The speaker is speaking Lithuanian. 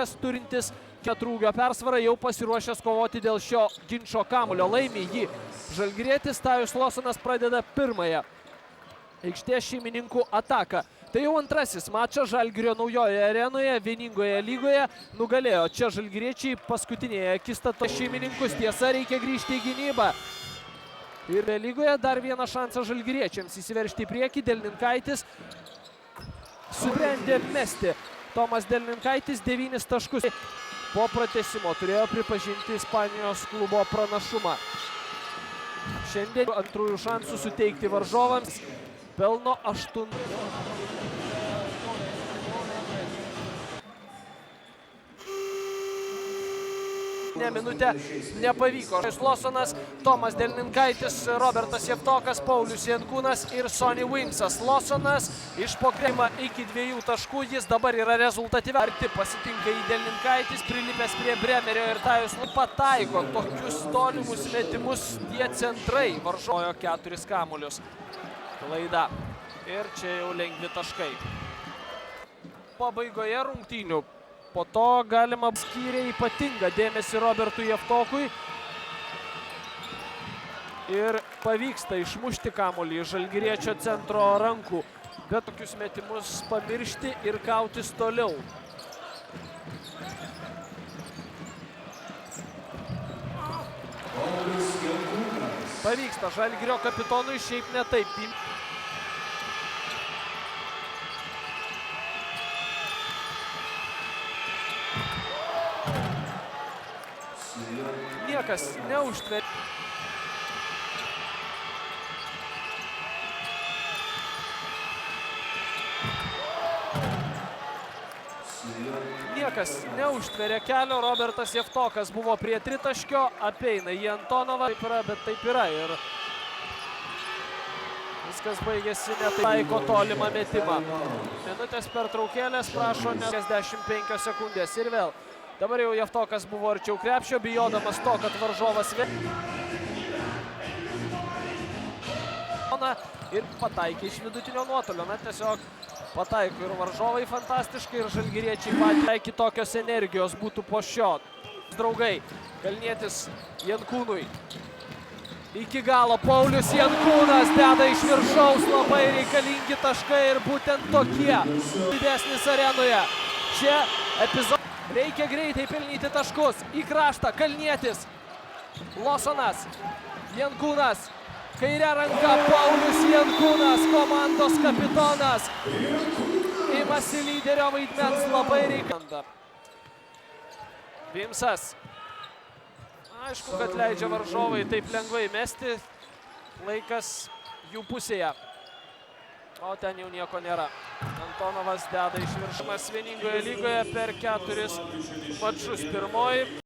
kas turintis ketrūgio persvarą, jau pasiruošęs kovoti dėl šio ginčo kamuolio. Laimi jį žalgirietis, Tajus Losonas pradeda pirmąją aikštės šeimininkų ataką. Tai jau antrasis mačas Žalgirio naujoje arenoje, vieningoje lygoje. Nugalėjo čia žalgiriečiai paskutinėje akistatoje šeimininkus. Tiesa, reikia grįžti į gynybą. Ir lygoje dar vieną šansą žalgiriečiams įsiveržti į priekį. Delninkaitis subrendė mesti. Tomas Delninkaitis 9 taškus. Po pratęsimo turėjo pripažinti Ispanijos klubo pranašumą. Šiandien antrųjų šansų suteikti varžovams. Pelno 8. Minutę nepavyko. Losonas, Tomas Delninkaitis, Robertas Jevtokas, Paulius Jankūnas ir Sonny Winsas. Losonas iš pokrėmą iki 2 taškų. Jis dabar yra rezultatyviai. Arti pasitinka į Delninkaitis, prilipęs prie Bremerio ir Tajus pataiko tokius tolimus metimus tie centrai. Varžojo 4 kamuolius. Klaida. Ir čia jau lengvi taškai. Pabaigoje rungtynių. Po to galima skyrė ypatingą dėmesį Robertui Jevtokui. Ir pavyksta išmušti kamuolį iš žalgiriečio centro rankų. Bet tokius metimus pamiršti ir kautis toliau. Pavyksta Žalgirio kapitonui, šiaip ne taip. Niekas neužtveria. Niekas neužtveria kelio. Robertas Jevtokas buvo prie tritaškio, apeina į Antonovą. Taip yra, bet taip yra. Ir viskas baigėsi netaiko tolimą metimą. Minutės pertraukėlės, prašo 45 sekundės. Ir vėl. Dabar jau Jevtokas buvo arčiau krepšio, bijodamas to, kad varžovas ir pataikė iš vidutinio nuotolio. Na, tiesiog pataiko ir varžovai fantastiškai, ir žalgiriečiai patys kitokios energijos būtų po šio. Draugai, Kalnietis Jankūnui. Iki galo Paulius Jankūnas deda iš viršaus, labai reikalingi taškai ir būtent tokie. Didesnis arenoje. Čia epizodas. Reikia greitai pelnyti taškus. Į kraštą Kalnietis. Losonas. Jankūnas. Kairė ranka Paulius Jankūnas, komandos kapitonas. Imasi lyderio vaidmens, labai reikia. Vimsas. Aišku, kad leidžia varžovai taip lengvai mesti. Laikas jų pusėje. O ten jau nieko nėra. Antonovas deda iš viršumas vieningoje lygoje per 4 mačus. Pirmoji.